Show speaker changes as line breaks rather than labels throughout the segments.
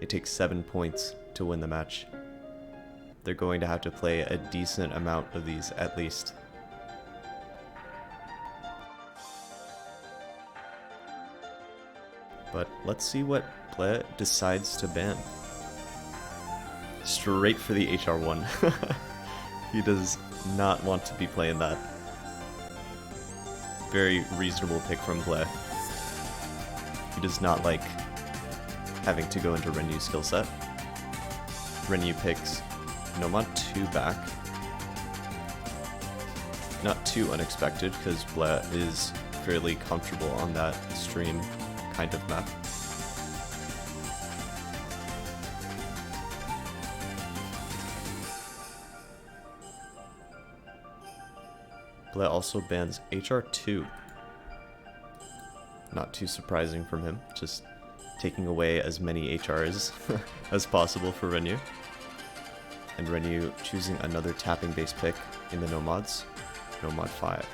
It takes 7 points to win the match. They're going to have to play a decent amount of these at least. But let's see what Bleh decides to ban. Straight for the HR1. He does not want to be playing that. Very reasonable pick from Bleh. He does not like having to go into renyoo skill set. Renyoo picks Nomad 2 back. Not too unexpected, because Bleh is fairly comfortable on that stream kind of map. Bleh also bans HR2. Not too surprising from him, just taking away as many HRs as possible for renyoo. And renyoo choosing another tapping base pick in the Nomads, Nomad 5.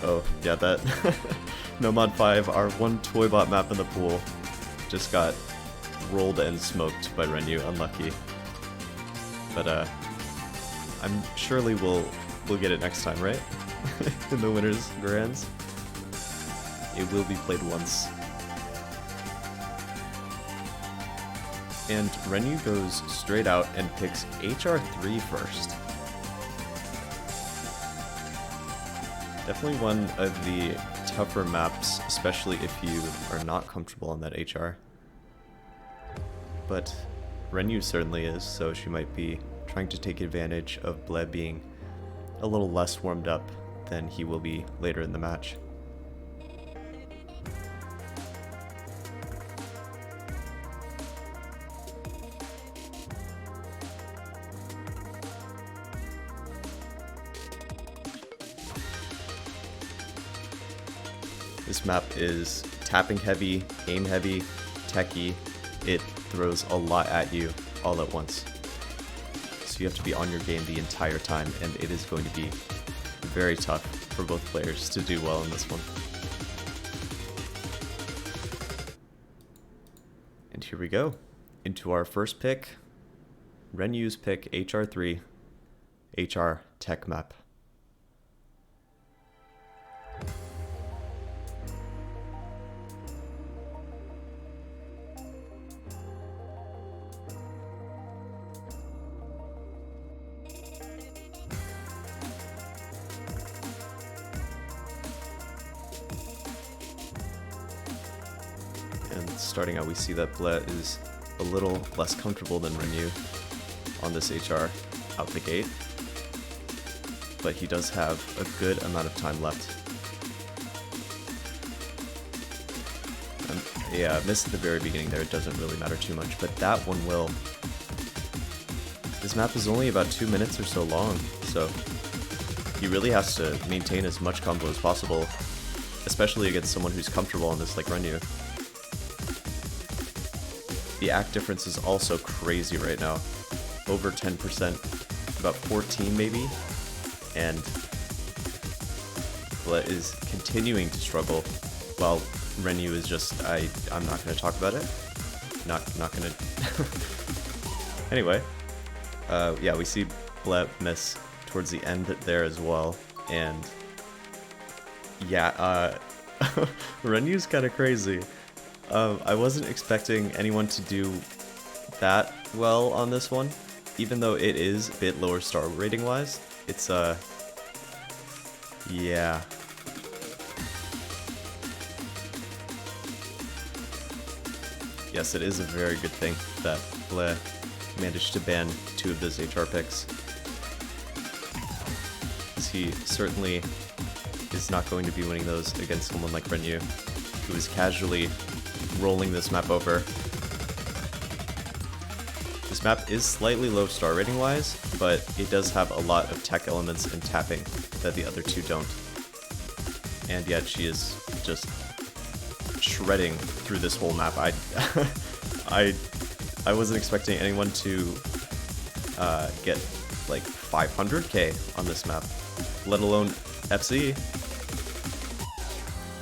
Oh, yeah, that Nomad 5, our one Toybot map in the pool, just got rolled and smoked by renyoo, unlucky. But I'm surely we'll get it next time, right? In the winners grands. It will be played once. And renyoo goes straight out and picks HR3 first. Definitely one of the tougher maps, especially if you are not comfortable on that HR. But renyoo certainly is, so she might be trying to take advantage of Bleh being a little less warmed up than he will be later in the match. This map is tapping heavy, aim heavy, techy. It throws a lot at you all at once. So you have to be on your game the entire time, and it is going to be very tough for both players to do well in this one. And here we go, into our first pick, renyoo's pick, HR3, HR tech map. And starting out, we see that Bleh is a little less comfortable than renyoo on this HR out the gate, but he does have a good amount of time left. Yeah, missed at the very beginning there, it doesn't really matter too much, but that one will. This map is only about 2 minutes or so long, so he really has to maintain as much combo as possible, especially against someone who's comfortable on this like renyoo. The act difference is also crazy right now. Over 10%, about 14 maybe, and Bleh is continuing to struggle while renyoo is just, I'm not going to talk about it. Not going to... Anyway, yeah, we see Bleh miss towards the end there as well, and yeah, renyoo's kind of crazy. I wasn't expecting anyone to do that well on this one, even though it is a bit lower star rating wise. It's yeah. Yes, it is a very good thing that Bleh managed to ban 2 of those HR picks. He certainly is not going to be winning those against someone like renyoo, who is casually rolling this map over. This map is slightly low star rating wise, but it does have a lot of tech elements and tapping that the other 2 don't. And yet she is just shredding through this whole map. I wasn't expecting anyone to get like 500k on this map. let alone FC.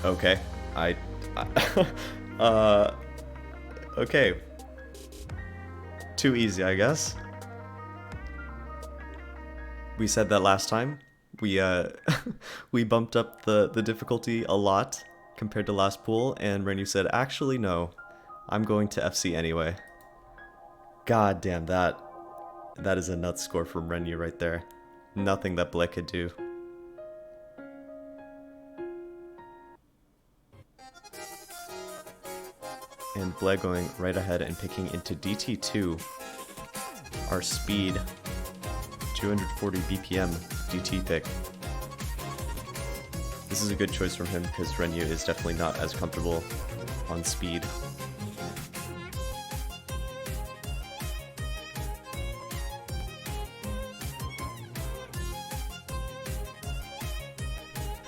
Okay, okay. Too easy, I guess. We said that last time. We we bumped up the difficulty a lot compared to last pool, and renyoo said, actually no, I'm going to FC anyway. God damn, that is a nuts score from renyoo right there. Nothing that bleh could do. And bleh going right ahead and picking into DT2, our speed 240 BPM DT pick. This is a good choice from him because renyoo is definitely not as comfortable on speed.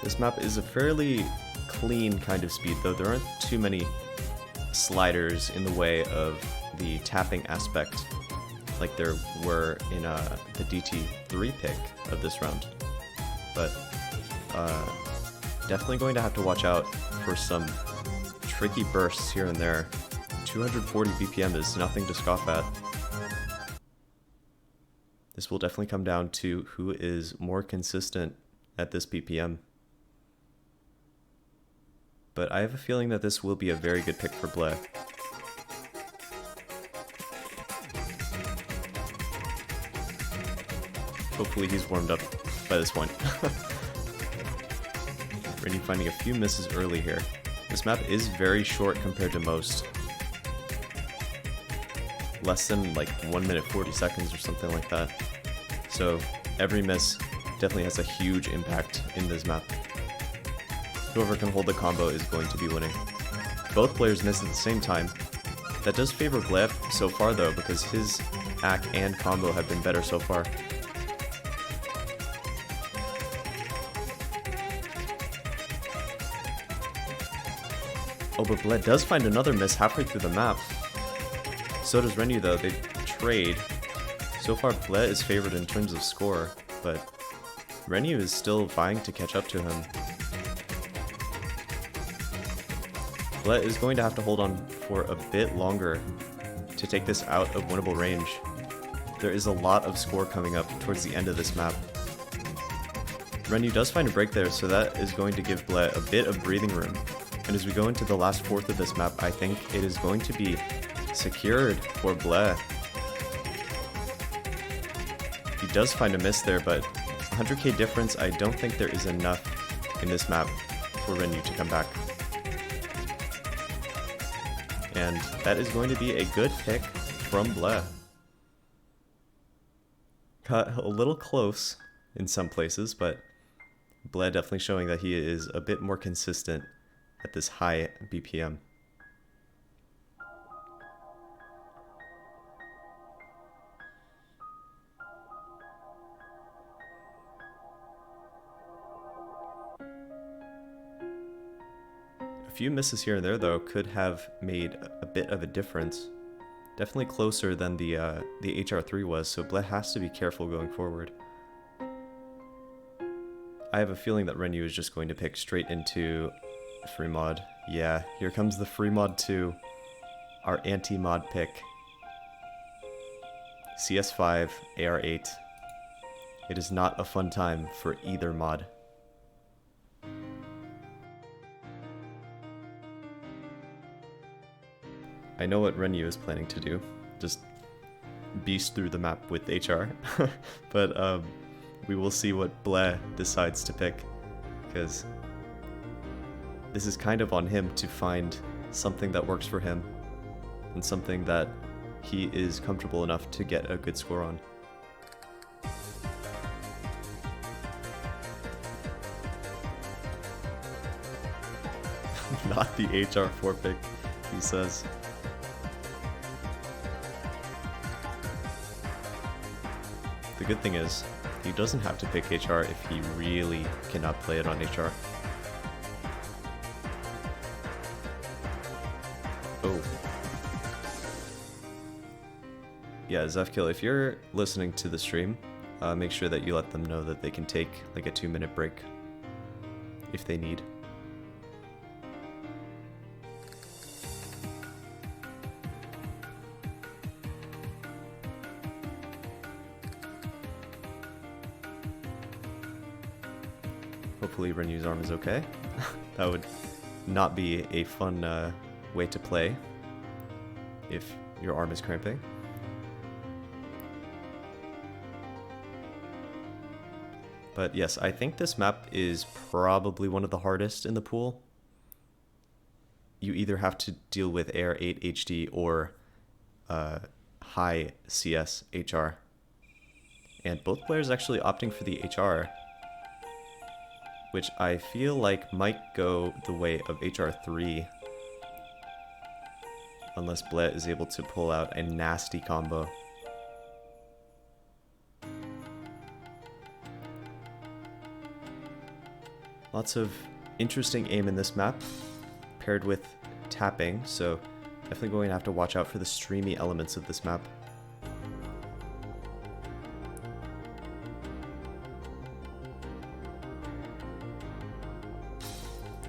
This map is a fairly clean kind of speed, though there aren't too many sliders in the way of the tapping aspect like there were in the DT3 pick of this round. But definitely going to have to watch out for some tricky bursts here and there. 240 BPM is nothing to scoff at. This will definitely come down to who is more consistent at this BPM. But I have a feeling that this will be a very good pick for bleh. Hopefully he's warmed up by this point. renyoo finding a few misses early here. This map is very short compared to most. Less than like 1 minute 40 seconds or something like that. So every miss definitely has a huge impact in this map. Whoever can hold the combo is going to be winning. Both players miss at the same time. That does favor bleh so far though, because his hack and combo have been better so far. Oh, but bleh does find another miss halfway through the map. So does renyoo though, they trade. So far bleh is favored in terms of score, but renyoo is still vying to catch up to him. bleh is going to have to hold on for a bit longer to take this out of winnable range. There is a lot of score coming up towards the end of this map. renyoo does find a break there, so that is going to give bleh a bit of breathing room. And as we go into the last fourth of this map, I think it is going to be secured for bleh. He does find a miss there, but 100k difference, I don't think there is enough in this map for renyoo to come back. And that is going to be a good pick from bleh. Got a little close in some places, but bleh definitely showing that he is a bit more consistent at this high BPM. A few misses here and there though could have made a bit of a difference. Definitely closer than the HR3 was, so bleh has to be careful going forward. I have a feeling that renyoo is just going to pick straight into free mod. Yeah, here comes the free mod 2, our anti-mod pick. CS5, AR8. It is not a fun time for either mod. I know what renyoo is planning to do, just beast through the map with HR, but we will see what bleh decides to pick, because this is kind of on him to find something that works for him, and something that he is comfortable enough to get a good score on. Not the HR4 pick, he says. The good thing is, he doesn't have to pick HR if he really cannot play it on HR. Oh. Yeah, Zefkill, if you're listening to the stream, make sure that you let them know that they can take like a 2-minute break if they need. Hopefully Renyoo's arm is okay. That would not be a fun way to play if your arm is cramping. But yes, I think this map is probably one of the hardest in the pool. You either have to deal with AR8 HD or high CS HR. And both players actually opting for the HR, which I feel like might go the way of HR3. Unless bleh is able to pull out a nasty combo. Lots of interesting aim in this map, paired with tapping, so definitely going to have to watch out for the streamy elements of this map.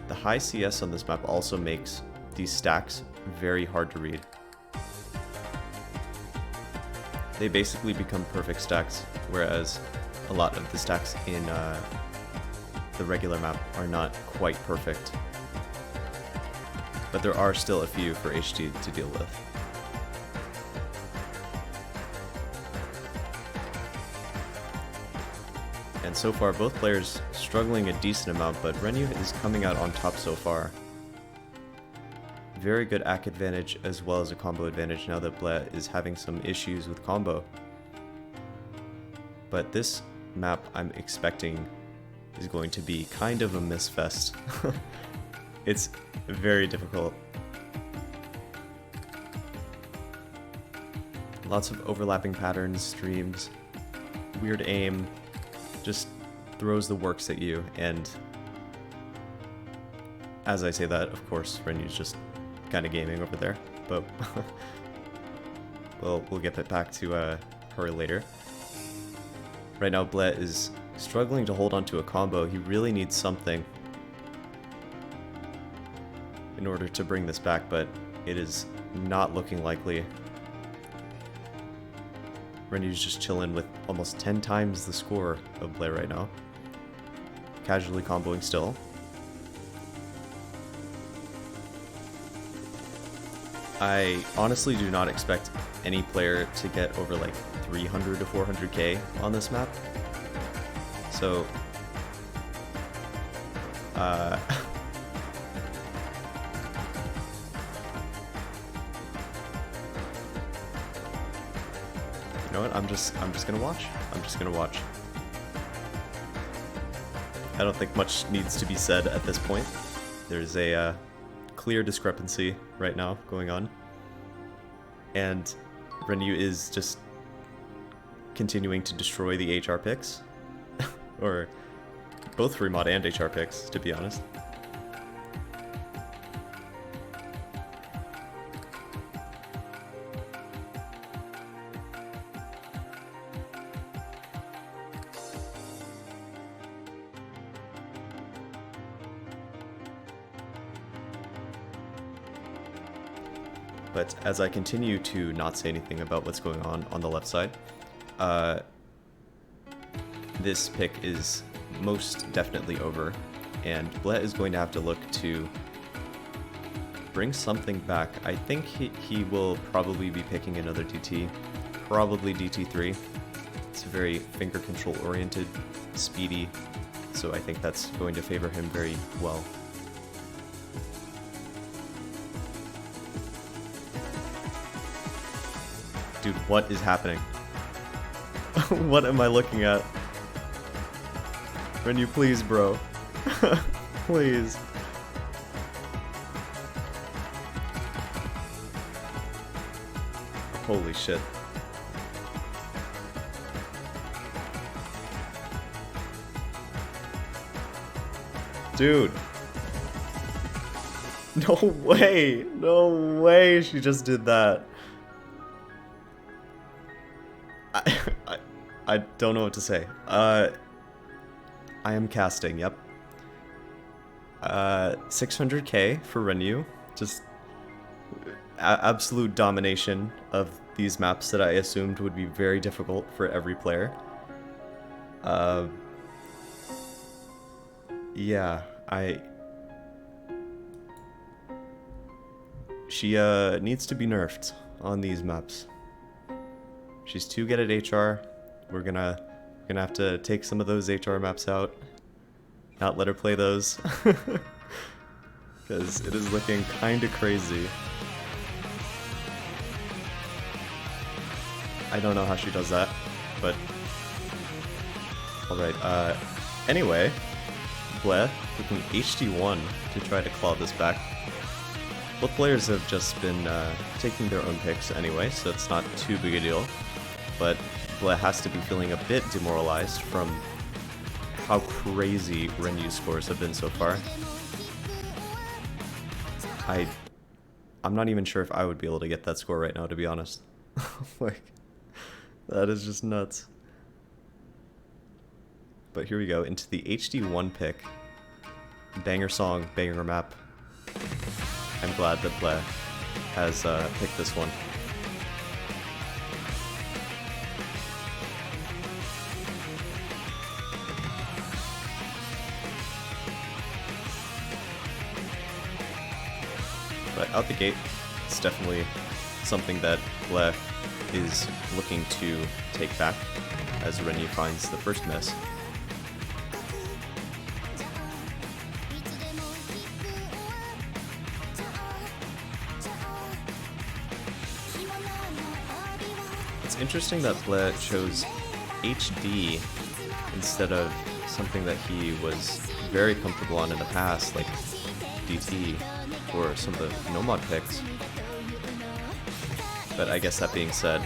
The high CS on this map also makes these stacks very hard to read. They basically become perfect stacks, whereas a lot of the stacks in the regular map are not quite perfect. But there are still a few for HD to deal with. And so far, both players struggling a decent amount, but renyoo is coming out on top so far. Very good AC advantage as well as a combo advantage now that bleh is having some issues with combo. But this map I'm expecting is going to be kind of a misfest. It's very difficult. Lots of overlapping patterns, streams, weird aim, just throws the works at you, and as I say that, of course, renyoo's just kind of gaming over there, but we'll get that back to her later. Right now, bleh is struggling to hold onto a combo. He really needs something in order to bring this back, but it is not looking likely. renyoo's just chilling with almost 10 times the score of bleh right now. Casually comboing still. I honestly do not expect any player to get over like 300 to 400k on this map. So, you know what? I'm just gonna watch. I'm just gonna watch. I don't think much needs to be said at this point. There's a clear discrepancy right now going on, and renyoo is just continuing to destroy the HR picks, or both free mod and HR picks, to be honest. But as I continue to not say anything about what's going on the left side, this pick is most definitely over, and bleh is going to have to look to bring something back. I think he will probably be picking another DT, probably DT3. It's very finger control oriented, speedy, so I think that's going to favor him very well. Dude, what is happening? What am I looking at? renyoo, please, bro. Please. Holy shit. Dude. No way. No way she just did that. I don't know what to say. I am casting, yep. 600k for renyoo. Just absolute domination of these maps that I assumed would be very difficult for every player. Yeah, she needs to be nerfed on these maps. She's too good at HR. We're gonna have to take some of those HR maps out. Not let her play those. Because it is looking kinda crazy. I don't know how she does that, but... Alright, anyway, bleh, looking HD1 to try to claw this back. Both players have just been taking their own picks anyway, so it's not too big a deal. But bleh has to be feeling a bit demoralized from how crazy renyoo scores have been so far. I'm not even sure if I would be able to get that score right now, to be honest. Like, that is just nuts. But here we go, into the HD1 pick. Banger song, banger map. I'm glad that bleh has picked this one. But out the gate, it's definitely something that bleh is looking to take back as renyoo finds the first miss. It's interesting that bleh chose HD instead of something that he was very comfortable on in the past, like DT or some of the no-mod picks. But I guess that being said,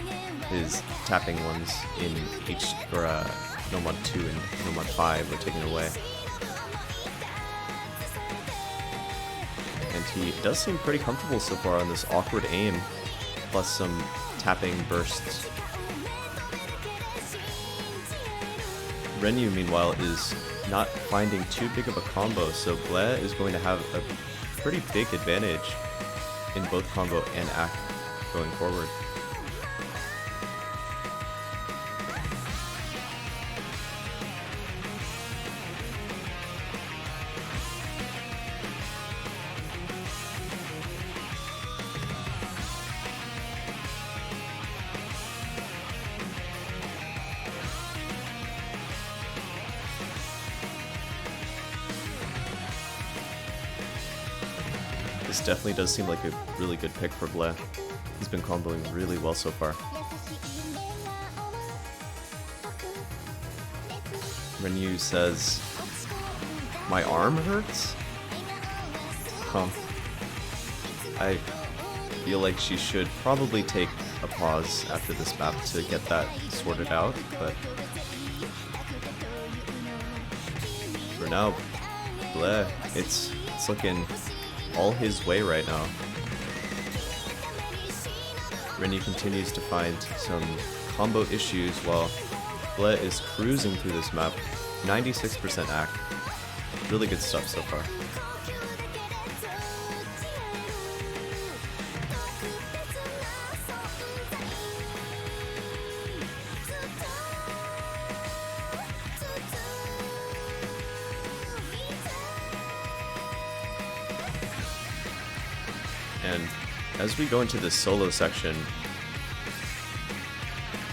his tapping ones in no-mod 2 and no-mod 5 were taken away. And he does seem pretty comfortable so far on this awkward aim, plus some tapping bursts. Renyoo, meanwhile, is not finding too big of a combo, so bleh is going to have a pretty big advantage in both combo and act going forward. This definitely does seem like a really good pick for bleh. He's been comboing really well so far. renyoo says, "My arm hurts?" I feel like she should probably take a pause after this map to get that sorted out, but for now, bleh, it's looking all his way right now. renyoo continues to find some combo issues while bleh is cruising through this map. 96% act. Really good stuff so far. And as we go into this solo section,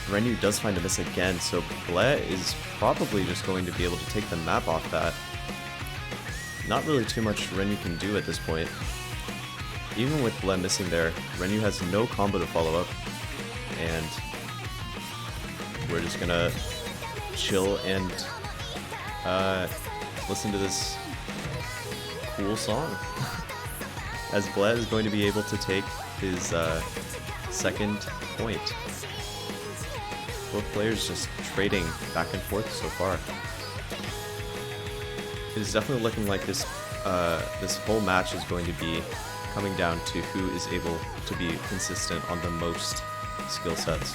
renyoo does find a miss again, so bleh is probably just going to be able to take the map off that. Not really too much renyoo can do at this point. Even with bleh missing there, renyoo has no combo to follow up, and we're just gonna chill and listen to this cool song. As bleh is going to be able to take his second point. Both players just trading back and forth so far. It is definitely looking like this whole match is going to be coming down to who is able to be consistent on the most skill sets.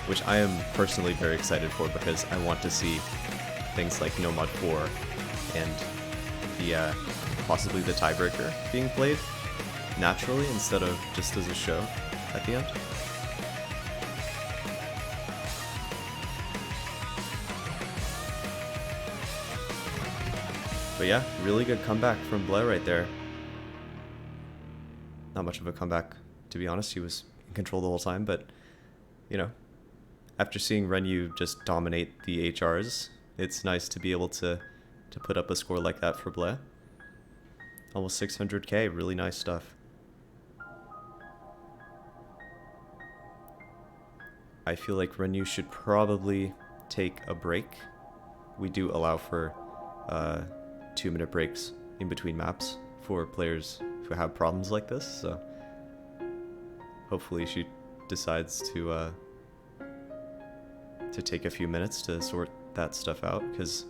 which I am personally very excited for because I want to see things like No Mod 4 and the possibly the tiebreaker being played naturally instead of just as a show at the end. But yeah, really good comeback from bleh right there. Not much of a comeback, to be honest. He was in control the whole time, but, you know, after seeing renyoo just dominate the HRs, it's nice to be able to put up a score like that for bleh. Almost 600k, really nice stuff. I feel like renyoo should probably take a break. We do allow for 2-minute breaks in between maps for players who have problems like this, so hopefully she decides to take a few minutes to sort that stuff out, because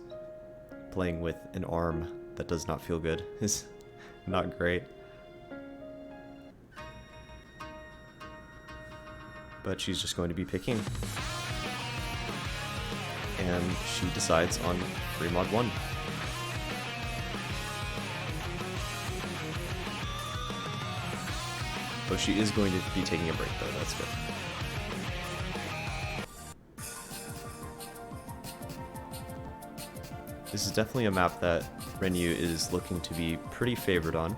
playing with an arm that does not feel good is not great. But she's just going to be picking, and she decides on free mod 1. Oh, she is going to be taking a break though, that's good. This is definitely a map that renyoo is looking to be pretty favored on,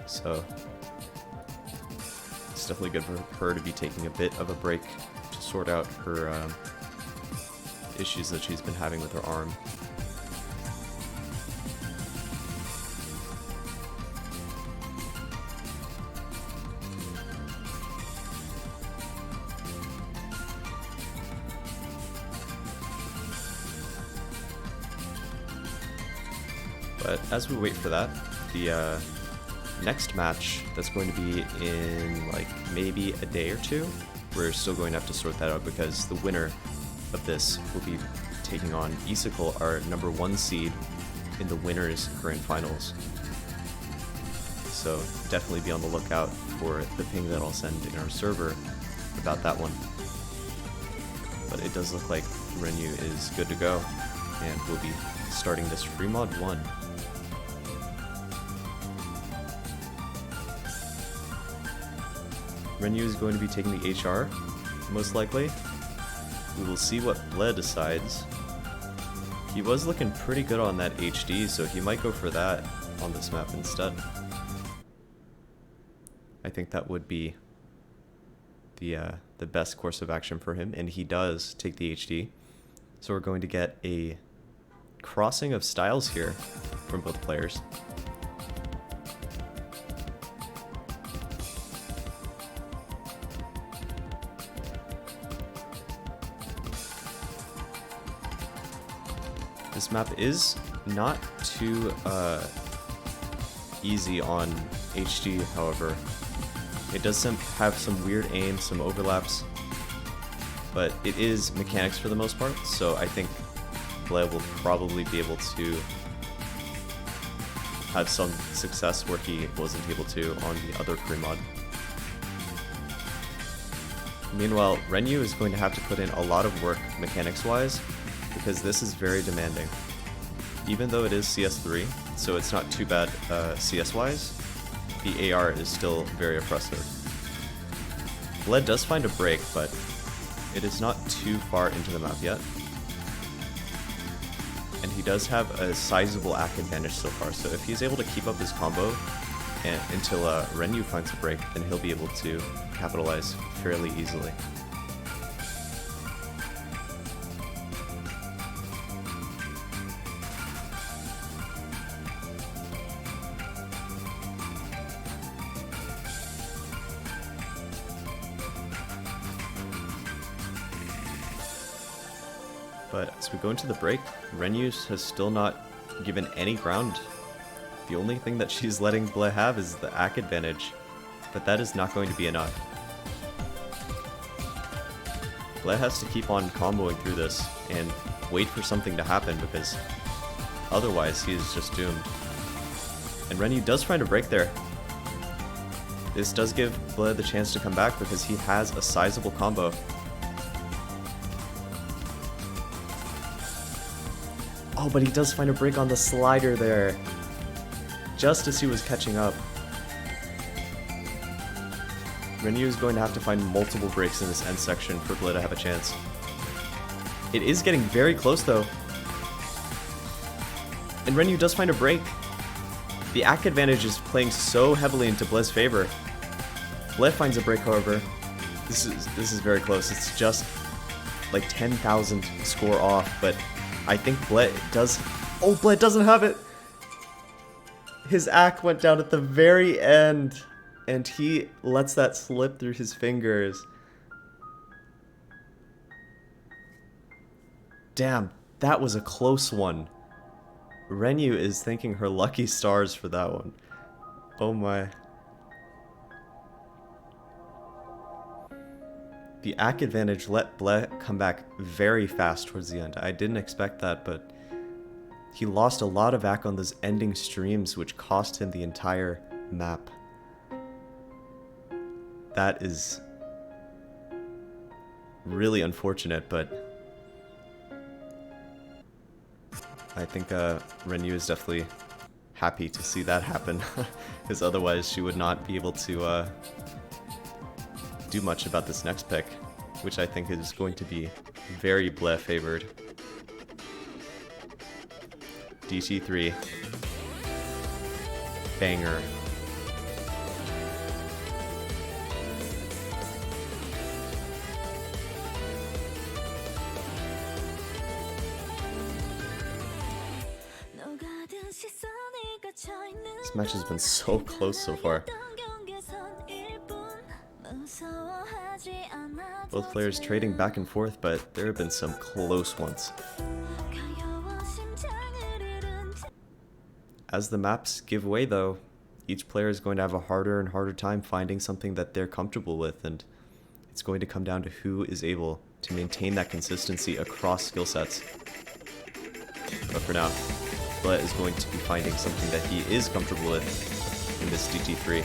so it's definitely good for her to be taking a bit of a break to sort out her issues that she's been having with her arm. But as we wait for that, the next match that's going to be in like maybe a day or two, we're still going to have to sort that out because the winner of this will be taking on Isakul, our #1 seed in the winners Grandfinals. So definitely be on the lookout for the ping that I'll send in our server about that one. But it does look like renyoo is good to go, and we'll be starting this free mod 1. renyoo is going to be taking the HR, most likely. We will see what bleh decides. He was looking pretty good on that HD, so he might go for that on this map instead. I think that would be the best course of action for him, and he does take the HD. So we're going to get a crossing of styles here from both players. This map is not too easy on HD, however. It does have some weird aim, some overlaps, but it is mechanics for the most part, so I think bleh will probably be able to have some success where he wasn't able to on the other free mod. Meanwhile, renyoo is going to have to put in a lot of work mechanics-wise, because this is very demanding. Even though it is CS3, so it's not too bad CS-wise, the AR is still very oppressive. bleh does find a break, but it is not too far into the map yet. And he does have a sizable ACK advantage so far, so if he's able to keep up his combo until renyoo finds a break, then he'll be able to capitalize fairly easily. But as we go into the break, renyoo has still not given any ground. The only thing that she's letting bleh have is the ACK advantage, but that is not going to be enough. bleh has to keep on comboing through this and wait for something to happen, because otherwise he is just doomed. And renyoo does find a break there. This does give bleh the chance to come back because he has a sizable combo. Oh, but he does find a break on the slider there. Just as he was catching up. renyoo is going to have to find multiple breaks in this end section for bleh to have a chance. It is getting very close though. And renyoo does find a break. The ACK advantage is playing so heavily into bleh's favor. bleh finds a break, however. This is very close. It's just like 10,000 score off, but I think bleh does... Oh, bleh doesn't have it! His ACK went down at the very end, and he lets that slip through his fingers. Damn, that was a close one. renyoo is thanking her lucky stars for that one. Oh my. The ACK advantage let bleh come back very fast towards the end. I didn't expect that, but he lost a lot of ACK on those ending streams, which cost him the entire map. That is really unfortunate, but I think renyoo is definitely happy to see that happen, because otherwise she would not be able to do much about this next pick, which I think is going to be very bleh favored. DT3. Banger. This match has been so close so far. Both players trading back and forth, but there have been some close ones. As the maps give way though, each player is going to have a harder and harder time finding something that they're comfortable with, and it's going to come down to who is able to maintain that consistency across skill sets. But for now, bleh is going to be finding something that he is comfortable with in this DT3.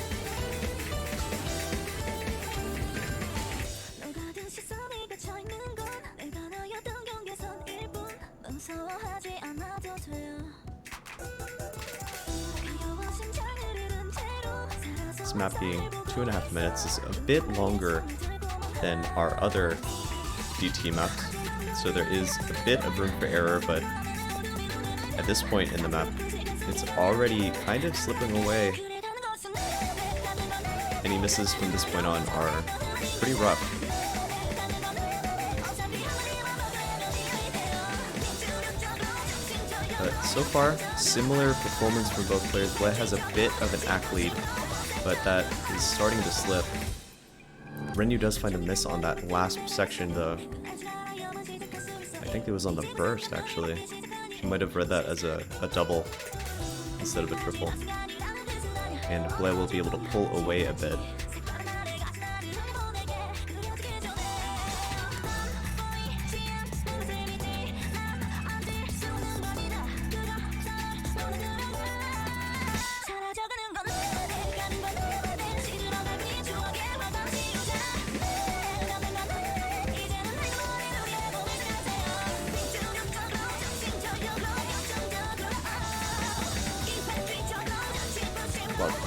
This map being 2.5 minutes is a bit longer than our other DT maps, so there is a bit of room for error, but at this point in the map, it's already kind of slipping away. Any misses from this point on are pretty rough. But so far, similar performance from both players. bleh has a bit of an ACK lead, but that is starting to slip. renyoo does find a miss on that last section though. I think it was on the burst actually. She might have read that as a double instead of a triple. And bleh will be able to pull away a bit.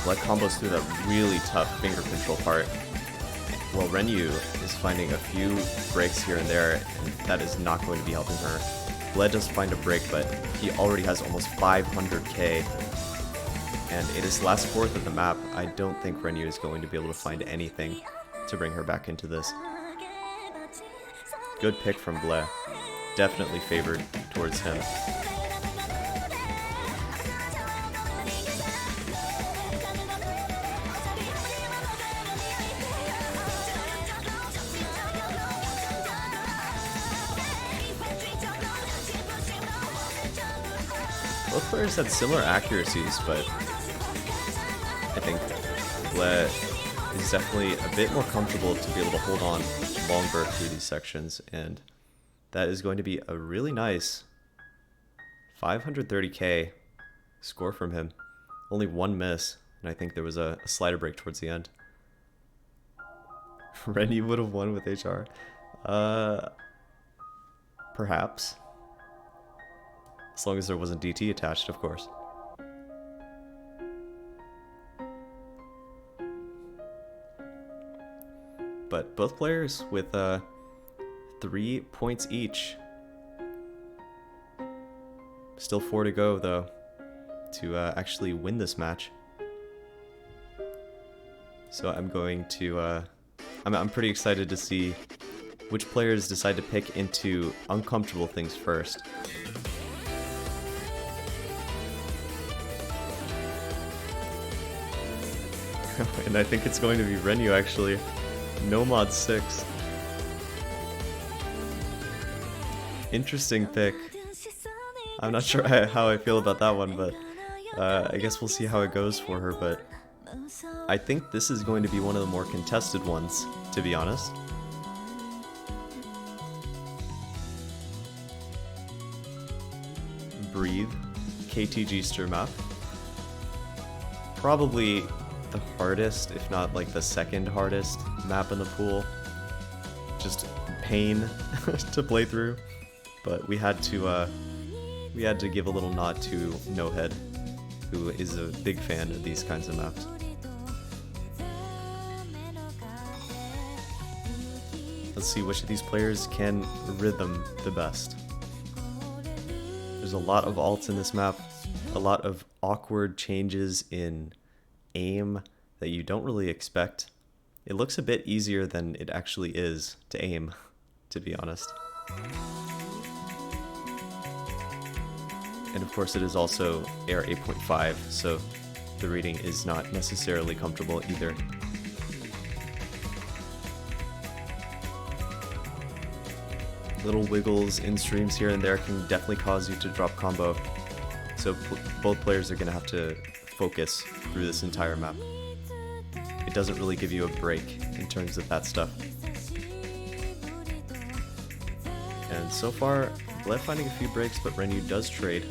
bleh combos through that really tough finger control part, while renyoo is finding a few breaks here and there, and that is not going to be helping her. bleh does find a break, but he already has almost 500k, and it is last fourth of the map. I don't think renyoo is going to be able to find anything to bring her back into this. Good pick from bleh. Definitely favored towards him. Both players had similar accuracies, but I think bleh is definitely a bit more comfortable to be able to hold on longer through these sections, and that is going to be a really nice 530k score from him. Only one miss, and I think there was a slider break towards the end. renyoo would have won with HR. Perhaps. As long as there wasn't DT attached, of course. But both players with 3 points each. Still 4 to go, though, to actually win this match. So I'm going to... I'm pretty excited to see which players decide to pick into uncomfortable things first. And I think it's going to be renyoo, actually. No mod 6. Interesting pick. I'm not sure how I feel about that one, but I guess we'll see how it goes for her, but I think this is going to be one of the more contested ones, to be honest. Breathe, KTG stir map. Probably the hardest, if not like the second hardest map in the pool. Just pain to play through, but we had to give a little nod to No Head, who is a big fan of these kinds of maps. Let's see which of these players can rhythm the best. There's a lot of alts in this map, a lot of awkward changes in aim that you don't really expect. It looks a bit easier than it actually is to aim, to be honest. And of course it is also AR 8.5, so the reading is not necessarily comfortable either. Little wiggles in streams here and there can definitely cause you to drop combo, so both players are going to have to focus through this entire map. It doesn't really give you a break in terms of that stuff. And so far, bleh finding a few breaks, but renyoo does trade.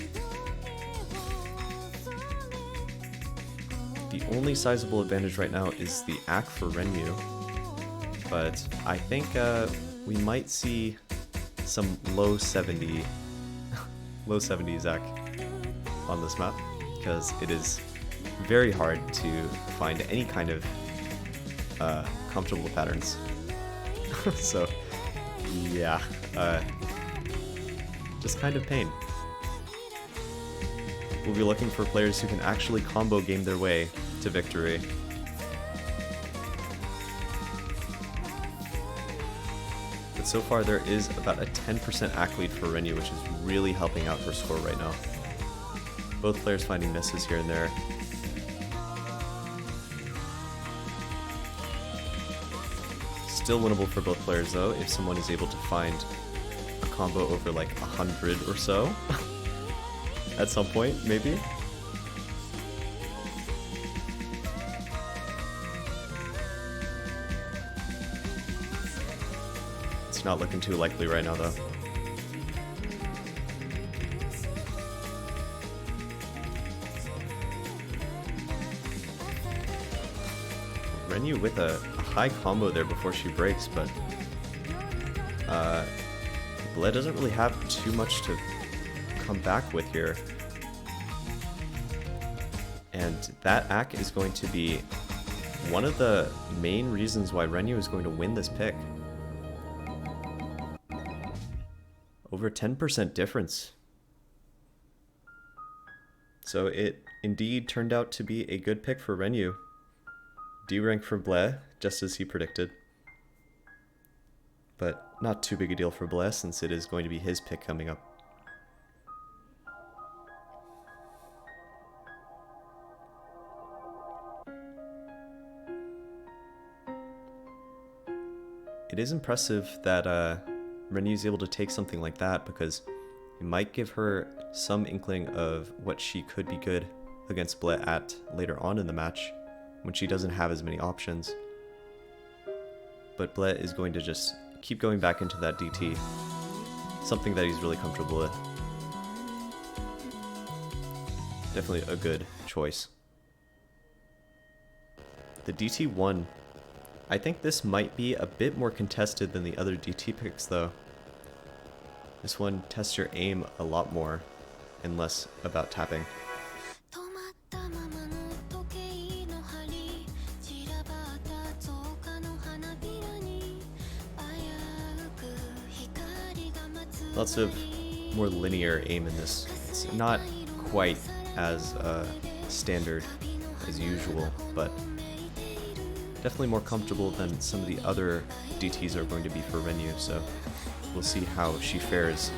The only sizable advantage right now is the ACK for renyoo, but I think we might see some low 70s ACK on this map, because it is very hard to find any kind of comfortable patterns. So yeah, just kind of pain. We'll be looking for players who can actually combo game their way to victory. But so far there is about a 10% ACK lead for renyoo, which is really helping out her score right now. Both players finding misses here and there. Still winnable for both players though, if someone is able to find a combo over like 100 or so. At some point, maybe. It's not looking too likely right now though. renyoo with a high combo there before she breaks, but bleh doesn't really have too much to come back with here. And that ACK is going to be one of the main reasons why renyoo is going to win this pick. Over 10% difference. So it indeed turned out to be a good pick for renyoo. D rank for bleh, just as he predicted. But not too big a deal for bleh, since it is going to be his pick coming up. It is impressive that renyoo is able to take something like that, because it might give her some inkling of what she could be good against bleh at later on in the match, when she doesn't have as many options. But bleh is going to just keep going back into that DT, something that he's really comfortable with. Definitely a good choice. The DT won. I think this might be a bit more contested than the other DT picks though. This one tests your aim a lot more. and less about tapping. Lots of more linear aim in this. It's not quite as standard as usual, but definitely more comfortable than some of the other DTs are going to be for renyoo, so we'll see how she fares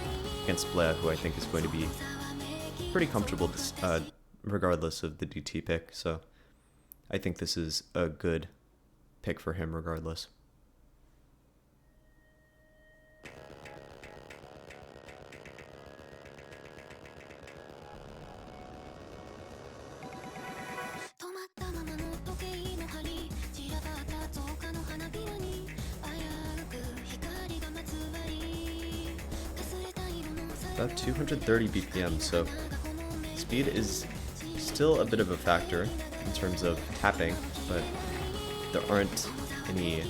against bleh, who I think is going to be pretty comfortable regardless of the DT pick, so I think this is a good pick for him regardless. About 230 BPM, so speed is still a bit of a factor in terms of tapping, but there aren't any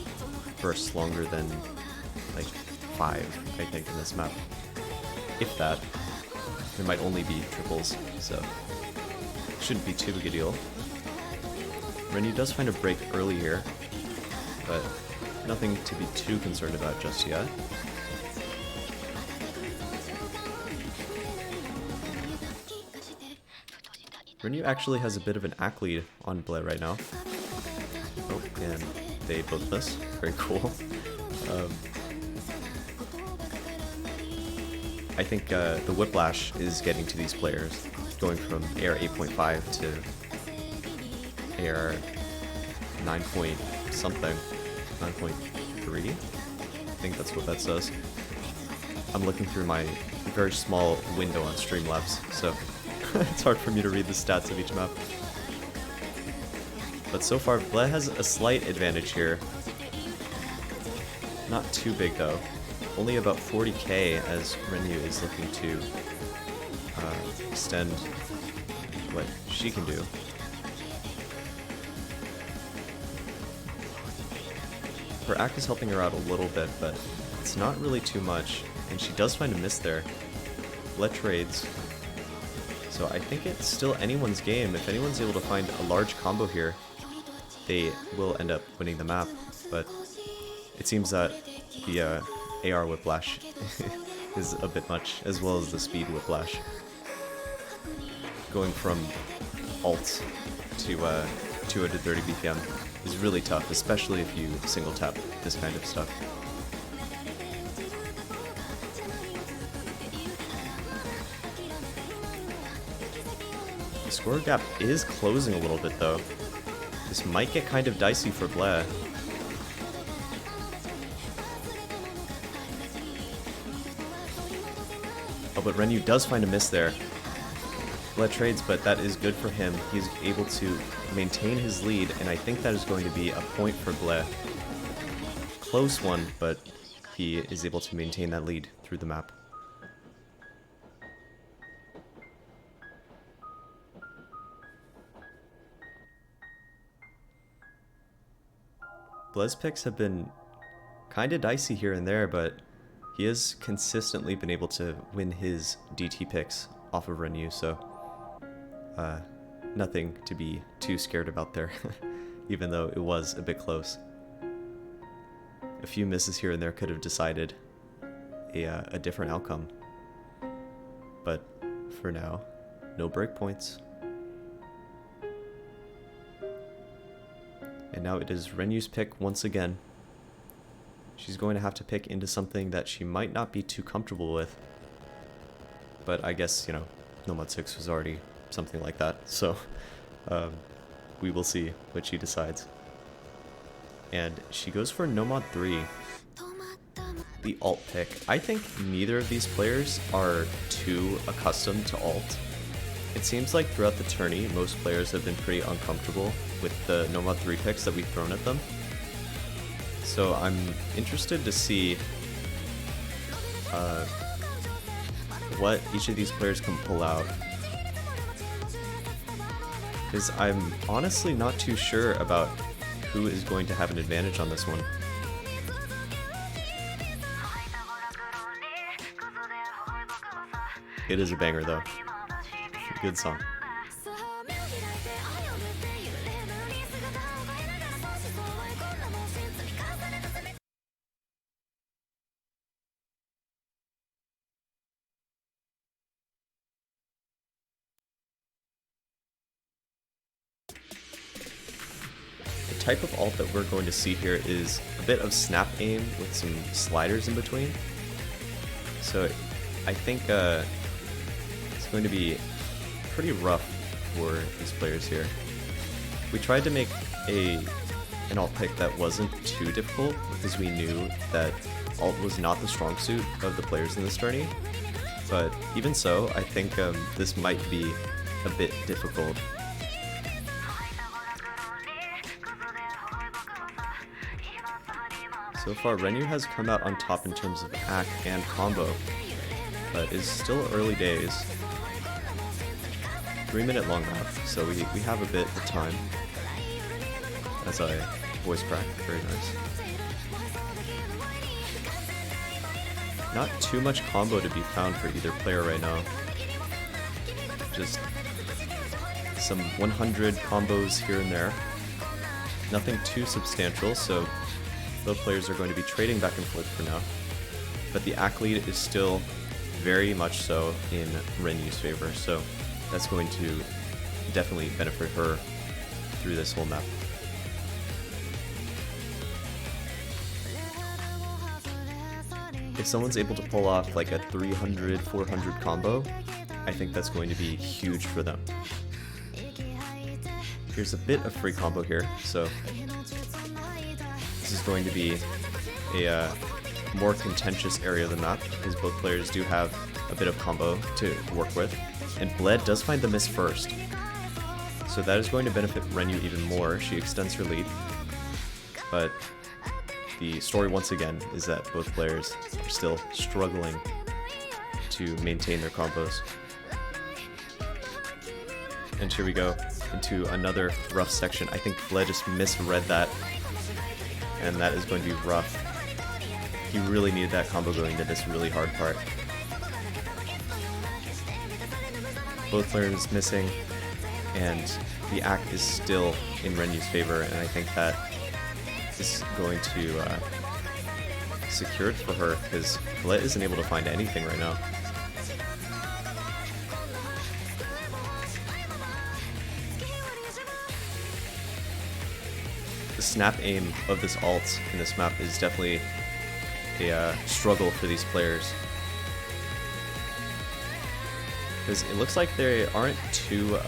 bursts longer than like 5, I think, in this map. If that, there might only be triples, so shouldn't be too big a deal. renyoo does find a break early here, but nothing to be too concerned about just yet. renyoo actually has a bit of an act lead on bleh right now. Oh, and they both miss. Very cool. I think the whiplash is getting to these players, going from AR 8.5 to AR 9 point something, 9.3? I think that's what that says. I'm looking through my very small window on Streamlabs, so it's hard for me to read the stats of each map. But so far, bleh has a slight advantage here. Not too big though. Only about 40k as renyoo is looking to extend what she can do. Her act is helping her out a little bit, but it's not really too much. And she does find a miss there. bleh trades. So I think it's still anyone's game. If anyone's able to find a large combo here, they will end up winning the map. But it seems that the AR whiplash is a bit much, as well as the speed whiplash. Going from alt to 230 BPM is really tough, especially if you single tap this kind of stuff. The score gap is closing a little bit though. This might get kind of dicey for bleh. Oh, but renyoo does find a miss there. bleh trades, but that is good for him. He's able to maintain his lead, and I think that is going to be a point for bleh. Close one, but he is able to maintain that lead through the map. bleh's picks have been kinda dicey here and there, but he has consistently been able to win his DT picks off of renyoo, so nothing to be too scared about there, even though it was a bit close. A few misses here and there could have decided a different outcome, but for now, no breakpoints. And now it is renyoo's pick once again. She's going to have to pick into something that she might not be too comfortable with. But I guess, you know, Nomad 6 was already something like that, so we will see what she decides. And she goes for Nomad 3, the alt pick. I think neither of these players are too accustomed to alt. It seems like throughout the tourney, most players have been pretty uncomfortable with the Nomad 3 picks that we've thrown at them. So I'm interested to see what each of these players can pull out. Because I'm honestly not too sure about who is going to have an advantage on this one. It is a banger though. Good song. The type of ult that we're going to see here is a bit of snap aim with some sliders in between. So I think it's going to be pretty rough for these players here. We tried to make an ult pick that wasn't too difficult because we knew that ult was not the strong suit of the players in this tourney. But even so, I think this might be a bit difficult. So far, renyoo has come out on top in terms of AC and combo, but is still early days. 3-minute long map, so we have a bit of time. As I voice crack, very nice. Not too much combo to be found for either player right now. Just some 100 combos here and there. Nothing too substantial, so both players are going to be trading back and forth for now. But the AC lead is still very much so in renyoo's favor, so that's going to definitely benefit her through this whole map. If someone's able to pull off like a 300, 400 combo, I think that's going to be huge for them. Here's a bit of free combo here, so this is going to be a more contentious area of the map, because both players do have a bit of combo to work with. And bleh does find the miss first, so that is going to benefit renyoo even more. She extends her lead, but the story once again is that both players are still struggling to maintain their combos. And here we go into another rough section. I think bleh just misread that, and that is going to be rough. He really needed that combo going into this really hard part. Both players missing, and the AC is still in renyoo's favor, and I think that is going to secure it for her, because bleh isn't able to find anything right now. The snap aim of this ult in this map is definitely a struggle for these players, because it looks like they aren't too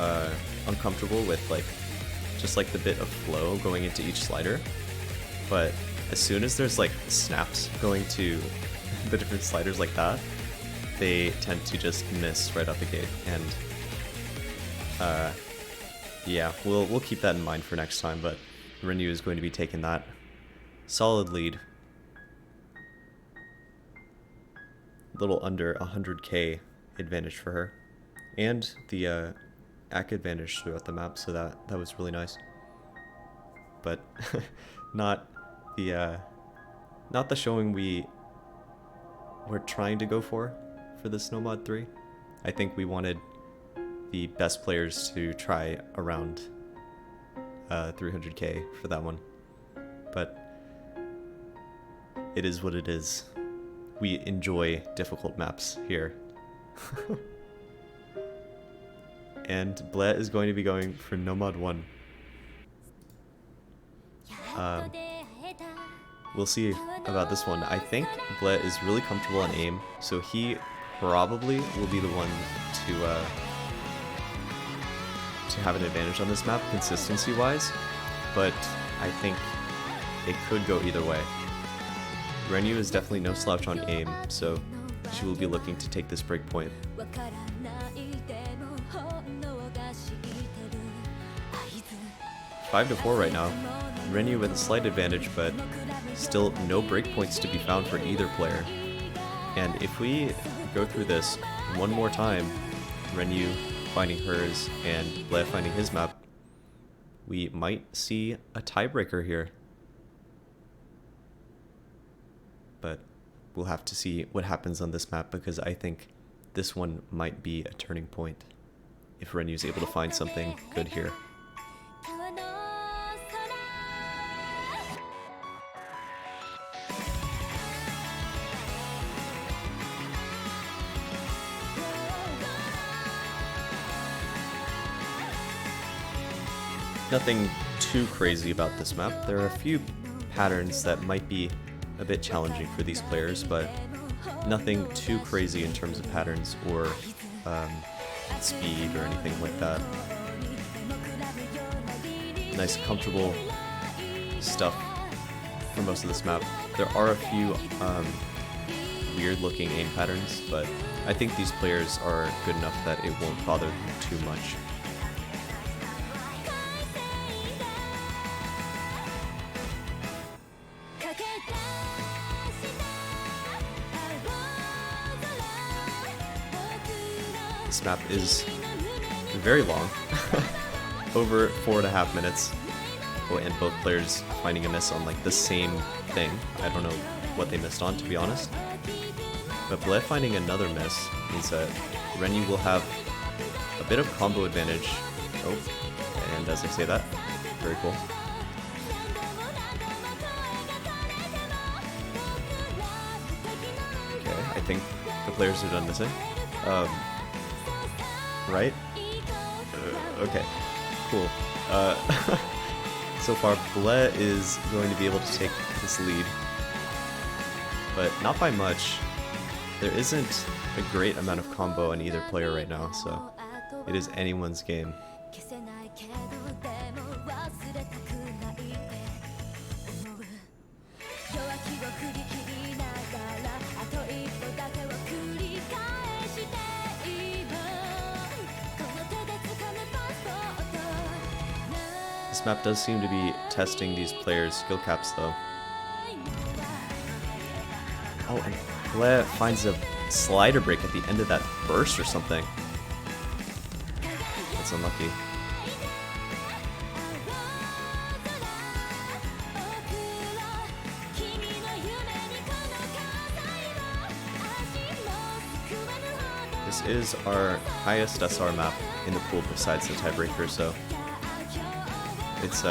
uncomfortable with just the bit of flow going into each slider, but as soon as there's snaps going to the different sliders like that, they tend to just miss right out the gate. And yeah, we'll keep that in mind for next time, but renyoo is going to be taking that solid lead. A little under 100k advantage for her, and the AC advantage throughout the map, so that was really nice. But not the showing we were trying to go for this Nomad 3. I think we wanted the best players to try around 300k for that one, but it is what it is. We enjoy difficult maps here. And bleh is going to be going for Nomad 1. We'll see about this one. I think bleh is really comfortable on aim, so he probably will be the one to have an advantage on this map consistency wise, but I think it could go either way. renyoo is definitely no slouch on aim, so she will be looking to take this break point. 5-4 right now. renyoo with a slight advantage, but still no breakpoints to be found for either player. And if we go through this one more time, renyoo finding hers and bleh finding his map, we might see a tiebreaker here. But we'll have to see what happens on this map, because I think this one might be a turning point if renyoo's able to find something good here. Nothing too crazy about this map. There are a few patterns that might be a bit challenging for these players, but nothing too crazy in terms of patterns or speed or anything like that. Nice, comfortable stuff for most of this map. There are a few weird-looking aim patterns, but I think these players are good enough that it won't bother them too much. This map is very long, over 4.5 minutes. Oh, and both players finding a miss on like the same thing. I don't know what they missed on, to be honest. But bleh finding another miss means that renyoo will have a bit of combo advantage. Oh, and as I say that, very cool. Okay, I think the players are done missing. Right? Okay, cool. So far, bleh is going to be able to take this lead, but not by much. There isn't a great amount of combo on either player right now, so it is anyone's game. This map does seem to be testing these players' skill caps though. Oh, and bleh finds a slider break at the end of that burst or something. That's unlucky. This is our highest SR map in the pool besides the tiebreaker, so it's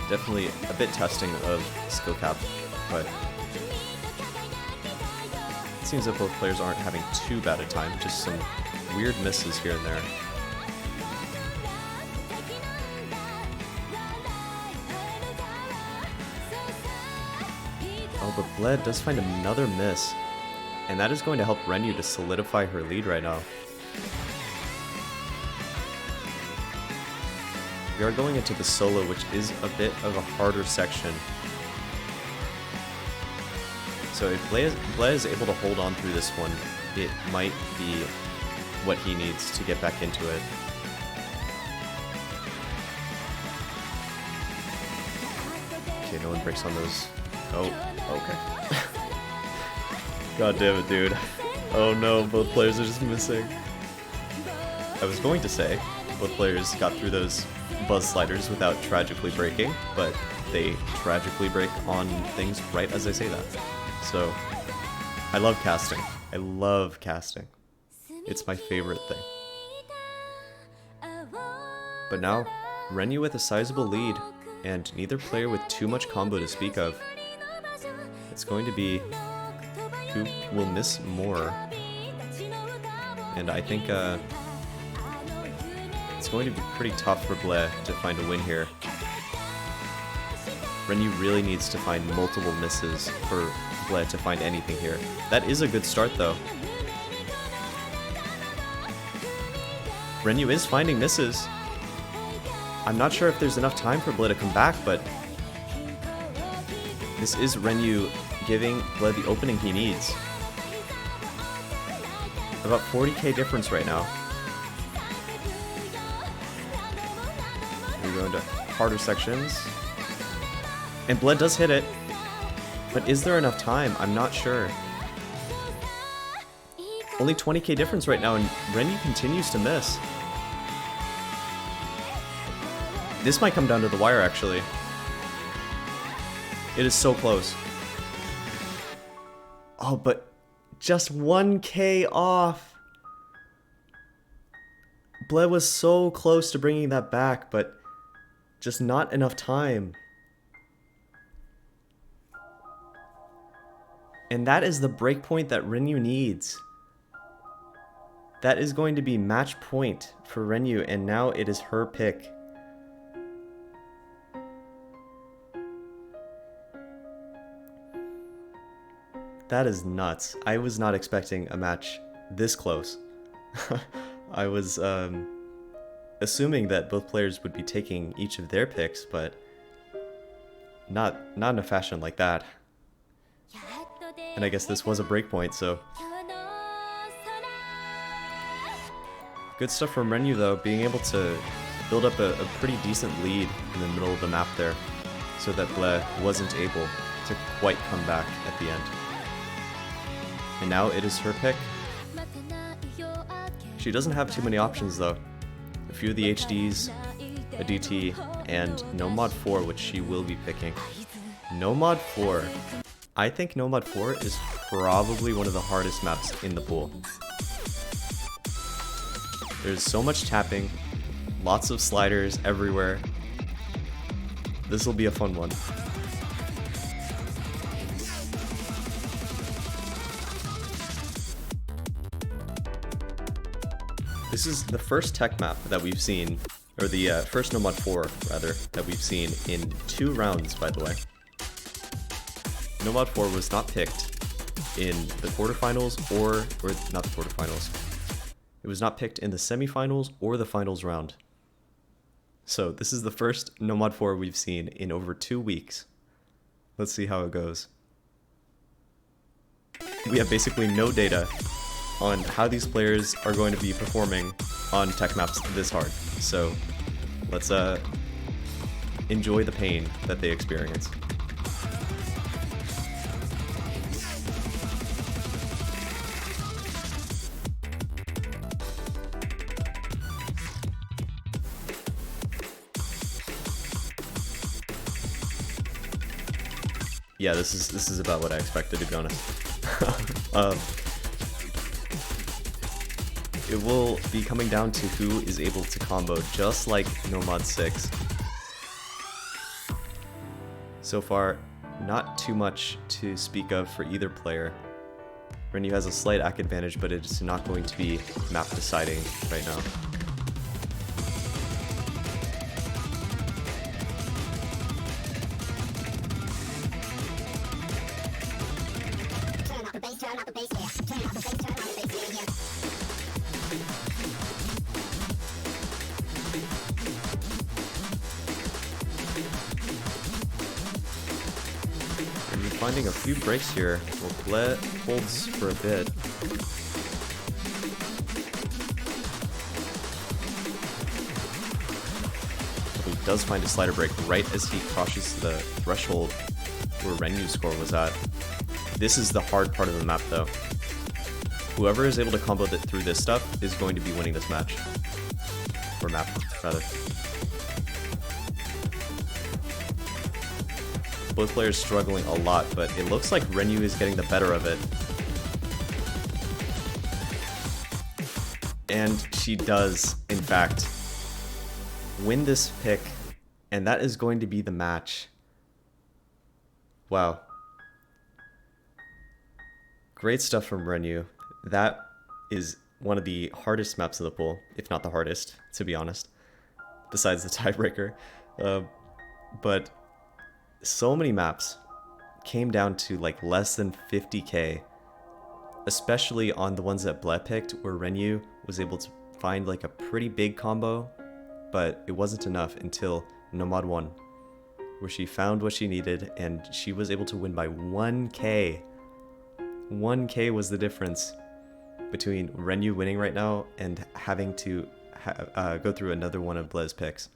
definitely a bit testing of skill cap, but it seems that both players aren't having too bad a time, just some weird misses here and there. Oh, but bleh does find another miss, and that is going to help renyoo to solidify her lead right now. We are going into the solo, which is a bit of a harder section. So if bleh is able to hold on through this one, it might be what he needs to get back into it. Okay, no one breaks on those. Oh, okay. God damn it, dude. Oh no, both players are just missing. I was going to say, both players got through those buzz sliders without tragically breaking, but they tragically break on things right as I say that. So, I love casting. I love casting. It's my favorite thing. But now, renyoo with a sizable lead, and neither player with too much combo to speak of. It's going to be who will miss more, and I think it's going to be pretty tough for bleh to find a win here. renyoo really needs to find multiple misses for bleh to find anything here. That is a good start though. renyoo is finding misses. I'm not sure if there's enough time for bleh to come back, but this is renyoo giving bleh the opening he needs. About 40k difference right now. We go into harder sections. And bleh does hit it. But is there enough time? I'm not sure. Only 20k difference right now, and renyoo continues to miss. This might come down to the wire, actually. It is so close. Oh, but just 1k off. Bleh was so close to bringing that back, but just not enough time. And that is the breakpoint that renyoo needs. That is going to be match point for renyoo, and now it is her pick. That is nuts. I was not expecting a match this close. I was assuming that both players would be taking each of their picks, but not in a fashion like that. And I guess this was a breakpoint, so good stuff from renyoo though, being able to build up a pretty decent lead in the middle of the map there, so that bleh wasn't able to quite come back at the end. And now it is her pick. She doesn't have too many options though. A few of the HDs, a DT, and no mod 4, which she will be picking. No mod 4. I think no mod 4 is probably one of the hardest maps in the pool. There's so much tapping, lots of sliders everywhere. This will be a fun one. This is the first tech map that we've seen, or the first no mod 4 rather, that we've seen in 2 rounds, by the way. No mod 4 was not picked in the quarterfinals or not the quarterfinals. It was not picked in the semifinals or the finals round. So this is the first no mod 4 we've seen in over 2 weeks. Let's see how it goes. We have basically no data on how these players are going to be performing on tech maps this hard. So let's enjoy the pain that they experience. Yeah, this is about what I expected, to be honest. It will be coming down to who is able to combo, just like no mod 6. So far, not too much to speak of for either player. renyoo has a slight AC advantage, but it's not going to be map deciding right now. Finding a few breaks here. Well, bleh holds for a bit. He does find a slider break right as he crosses the threshold where renyoo's score was at. This is the hard part of the map though. Whoever is able to combo through this stuff is going to be winning this match. Or map, rather. Both players struggling a lot, but it looks like renyoo is getting the better of it. And she does, in fact, win this pick, and that is going to be the match. Wow. Great stuff from renyoo. That is one of the hardest maps of the pool, if not the hardest, to be honest, besides the tiebreaker. But so many maps came down to like less than 50k, especially on the ones that bleh picked, where renyoo was able to find like a pretty big combo, but it wasn't enough until no mod 1, where she found what she needed and she was able to win by 1k. 1k was the difference between renyoo winning right now and having to go through another one of bleh's picks.